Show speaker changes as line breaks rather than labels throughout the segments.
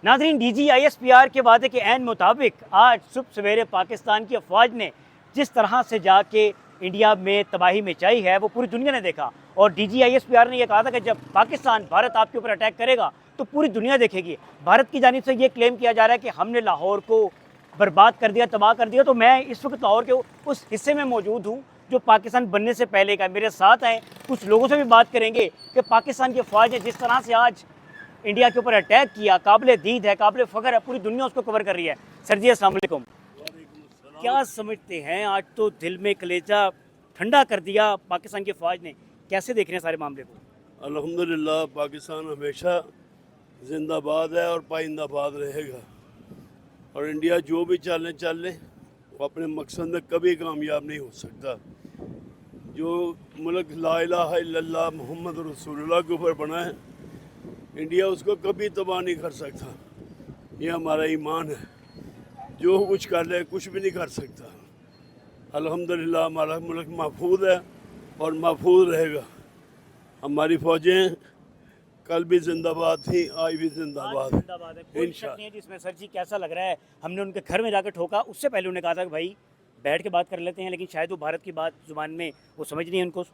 नाज़रीन, DGISPR के वादे के ऐन मुताबिक आज सुबह सवेरे पाकिस्तान की अफवाज ने जिस तरह से जाके इंडिया में तबाही मचाई है वो पूरी दुनिया ने देखा। और DGISPR ने यह कहा था कि जब पाकिस्तान भारत आपके ऊपर अटैक करेगा तो पूरी दुनिया देखेगी। भारत की जानिब से ये क्लेम किया जा रहा है कि हमने लाहौर को बर्बाद कर दिया, तबाह कर दिया। तो मैं इस वक्त लाहौर के उस हिस्से में मौजूद हूँ जो पाकिस्तान बनने से पहले का। मेरे साथ हैं, कुछ लोगों से भी बात करेंगे कि पाकिस्तान की अफवाज ने जिस तरह से आज इंडिया के ऊपर अटैक किया, काबिल दीद है, काबिल फ़ख्र है, पूरी दुनिया उसको कवर कर रही है। सर जी अस्सलाम वालेकुम। क्या समझते हैं, आज तो दिल में कलेजा ठंडा कर दिया पाकिस्तान की अफवाज ने, कैसे देख रहे हैं सारे मामले को?
अल्हम्दुलिल्लाह पाकिस्तान हमेशा जिंदाबाद है और पाइंदाबाद रहेगा। और इंडिया जो भी चल ले वो अपने मकसद में कभी कामयाब नहीं हो सकता। जो मुल्क ला इलाहा इल्लल्लाह मोहम्मद रसूलुल्लाह के ऊपर बना है, इंडिया उसको कभी तबाह नहीं कर सकता। ये हमारा ईमान है। जो कुछ कर ले कुछ भी नहीं कर सकता। अल्हम्दुलिल्लाह हमारा मुल्क महफूज है और महफूज रहेगा। हमारी फौजें कल भी जिंदाबाद थी, आज भी जिंदाबाद है
कोई शक नहीं है जिसमें। सर जी कैसा लग रहा है? हमने उनके घर में जाकर ठोका, उससे पहले उन्होंने कहा था कि भाई बैठ के बात कर लेते हैं, लेकिन शायद वो भारत की बात जुबान में वो समझ नहीं है उनको।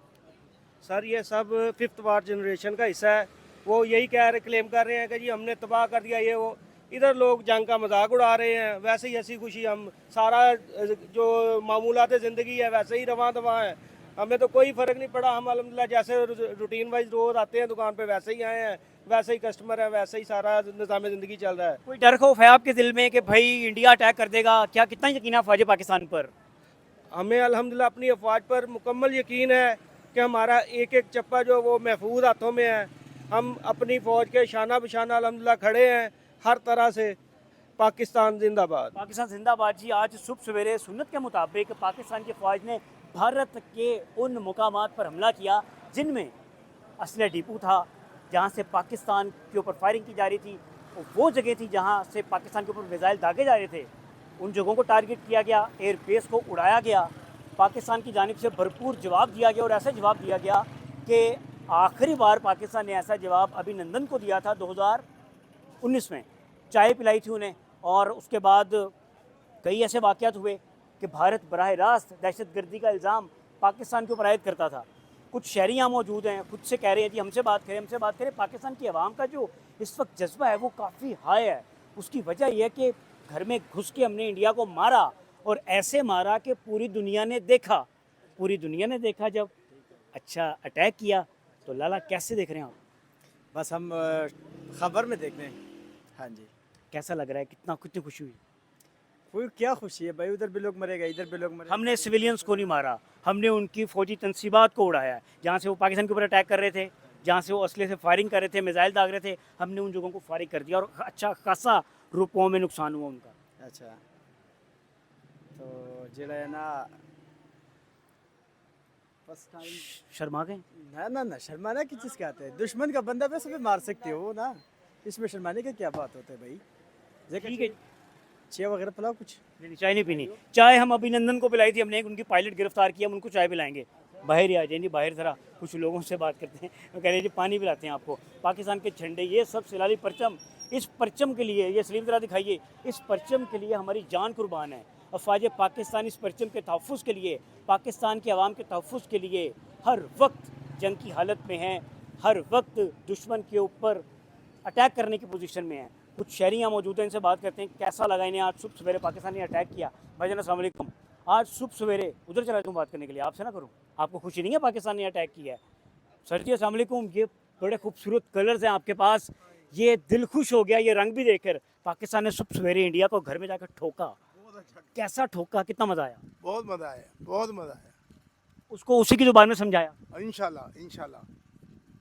सर ये सब फिफ्थ वार जनरेशन का हिस्सा है। वो यही कह रहे क्लेम कर रहे हैं कि जी हमने तबाह कर दिया ये वो। इधर लोग जंग का मजाक उड़ा रहे हैं, वैसे ही ऐसी खुशी हम सारा जो मामूलात ज़िंदगी है वैसे ही रवां दवा है। हमें तो कोई फ़र्क नहीं पड़ा। हम अल्हम्दुलिल्लाह जैसे रूटीन वाइज रोज़ आते हैं दुकान पे वैसे ही आए हैं, वैसे ही कस्टमर है, वैसे ही सारा निज़ाम ज़िंदगी चल रहा है।
कोई डर खौफ है आपके दिल में कि भाई इंडिया अटैक कर देगा? क्या कितना यकीन है अफवाज पाकिस्तान पर?
हमें अल्हम्दुलिल्लाह अपनी अफवाज पर मुकम्मल यकीन है कि हमारा एक एक चप्पा जो वो महफूज हाथों में है। हम अपनी फ़ौज के शाना बशाना अल्हम्दुलिल्लाह खड़े हैं हर तरह से। पाकिस्तान जिंदाबाद।
पाकिस्तान जिंदाबाद जी। आज सुबह सवेरे सुन्नत के मुताबिक पाकिस्तान की फ़ौज ने भारत के उन मुकामात पर हमला किया जिनमें असले डिपो था, जहाँ से पाकिस्तान के ऊपर फायरिंग की जा रही थी। वो जगह थी जहाँ से पाकिस्तान के ऊपर मिसाइल दागे जा रहे थे। उन जगहों को टारगेट किया गया, एयरबेस को उड़ाया गया। पाकिस्तान की जानिब से भरपूर जवाब दिया गया और ऐसा जवाब दिया गया कि आखिरी बार पाकिस्तान ने ऐसा जवाब अभिनंदन को दिया था 2019 में। चाय पिलाई थी उन्हें और उसके बाद कई ऐसे वाक़यात हुए कि भारत बराह रास्त दहशतगर्दी का इल्ज़ाम पाकिस्तान के ऊपर आयद करता था। कुछ शहरी यहाँ मौजूद हैं, खुद से कह रहे हैं जी हमसे बात करें, हमसे बात करें। पाकिस्तान की आवाम का जो इस वक्त जज्बा है वो काफ़ी हाई है। उसकी वजह यह है कि घर में घुस के हमने इंडिया को मारा और ऐसे मारा कि पूरी दुनिया ने देखा। पूरी दुनिया ने देखा जब अच्छा अटैक किया। तो लाला कैसे देख रहे हैं आप?
बस हम खबर में देख रहे हैं। हाँ जी।
कैसा लग रहा है? कितनी खुशी हुई?
कोई क्या खुशी है भाई, उधर भी लोग मरेगा इधर भी लोग मरेगा।
हमने सिविलियंस को नहीं मारा, हमने उनकी फ़ौजी तनसीबात को उड़ाया। जहाँ से वो पाकिस्तान के ऊपर अटैक कर रहे थे, जहाँ से वो असले से फायरिंग कर रहे थे, मिसाइल दाग रहे थे, हमने उन जगहों को फायरिंग कर दिया और अच्छा खासा रुपयों में नुकसान हुआ उनका।
अच्छा तो जेड़ा है ना फर्स्ट टाइम
शर्मा गए?
ना शर्माना की चीज़ क्या आते है, दुश्मन का बंदा वैसे भी मार सकते हो ना, इसमें शर्माने की क्या बात होता है भाई।
ठीक है।
चाय वगैरह पिलाओ कुछ।
नहीं, चाय नहीं पीनी। चाय हम अभिनंदन को पिलाई थी हमने, उनकी पायलट गिरफ्तार किया, हम उनको चाय पिलाएंगे। बाहर ही आ जाएंगे, बाहर ज़रा कुछ लोगों से बात करते हैं। वो कह रहे हैं जी पानी पिलाते हैं आपको। पाकिस्तान के झंडे, ये सब सिलाली परचम, इस परचम के लिए, ये सलीम ज़रा दिखाइए, इस परचम के लिए हमारी जान कुर्बान है। अफवाज पाकिस्तान इस परचम के तहफ़्फ़ुज़ के लिए, पाकिस्तान के अवाम के तहफ़्फ़ुज़ के लिए हर वक्त जंग की हालत में हैं, हर वक्त दुश्मन के ऊपर अटैक करने की पोजीशन में है। कुछ शहरी यहाँ मौजूद हैं, इनसे बात करते हैं कैसा लगा इन्हें आज सुबह सवेरे पाकिस्तान ने अटैक किया। भाईजान अस्सलाम वालेकुम। आज सुबह सवेरे उधर चला दूँ बात करने के लिए, आपसे ना करूँ? आपको खुशी नहीं है पाकिस्तान ने अटैक किया है? सर जी अस्सलाम वालेकुम। ये बड़े खूबसूरत कलर्स हैं आपके पास, ये दिल खुश हो गया ये रंग भी देखकर। पाकिस्तान ने सुबह सवेरे इंडिया को घर में जाकर ठोका, कैसा ठोका, कितना मज़ा आया?
बहुत मज़ा आया, बहुत मज़ा आया।
उसको उसी की जुबान में समझाया।
इंशाल्लाह इंशाल्लाह।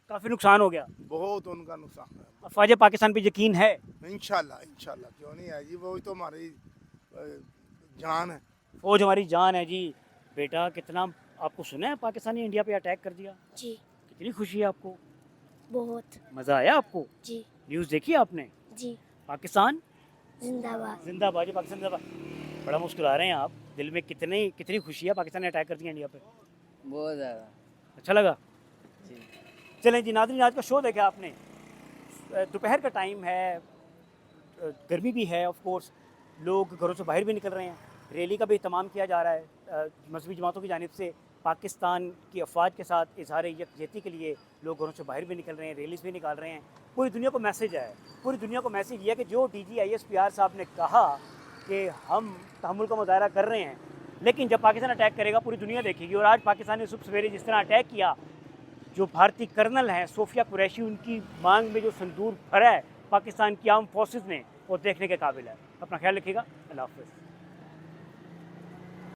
काफ़ी नुकसान हो गया।
बहुत उनका नुकसान है।
अफवाज पाकिस्तान पे यकीन है?
इंशाल्लाह इंशाल्लाह, क्यों नहीं है जी, वो तो हमारी जान है।
फौज हमारी जान है जी। बेटा कितना आपको सुना है पाकिस्तान ने इंडिया पे अटैक कर दिया?
जी
कितनी खुशी है आपको?
बहुत।
मज़ा आया आपको?
जी
न्यूज़ देखी आपने?
जी
पाकिस्तान
जिंदाबाद।
जिंदाबाद जी, पाकिस्तान जिंदाबाद। बड़ा मुस्कुरा रहे हैं आप, दिल में कितनी कितनी खुशी है पाकिस्तान ने अटैक कर दिया इंडिया पे।
बहुत ज़्यादा।
अच्छा लगा
जी।
चलें जी नाज़रीन, आज का शो देखा आपने? दोपहर का टाइम है, गर्मी भी है ऑफ कोर्स, लोग घरों से बाहर भी निकल रहे हैं। रैली का भी इहतमाम किया जा रहा है मजहबी जमातों की जानिब से। पाकिस्तान की अफवाज के साथ इजहार यकजहती के लिए लोग घरों से बाहर भी निकल रहे हैं, रैलीज भी निकाल रहे हैं। पूरी दुनिया को मैसेज है, पूरी दुनिया को मैसेज यह कि जो DGISPR साहब ने कहा कि हम तहम्मुल का मुजाहरा कर रहे हैं, लेकिन जब पाकिस्तान अटैक करेगा पूरी दुनिया देखेगी। और आज पाकिस्तान ने सुबह सवेरे जिस तरह अटैक किया, जो भारतीय कर्नल हैं सोफिया कुरैशी, उनकी मांग में जो संदूर भरा है पाकिस्तान की आर्म फोर्सेस ने, वो देखने के काबिल है। अपना ख्याल रखिएगा। अल्लाह हाफ़िज़।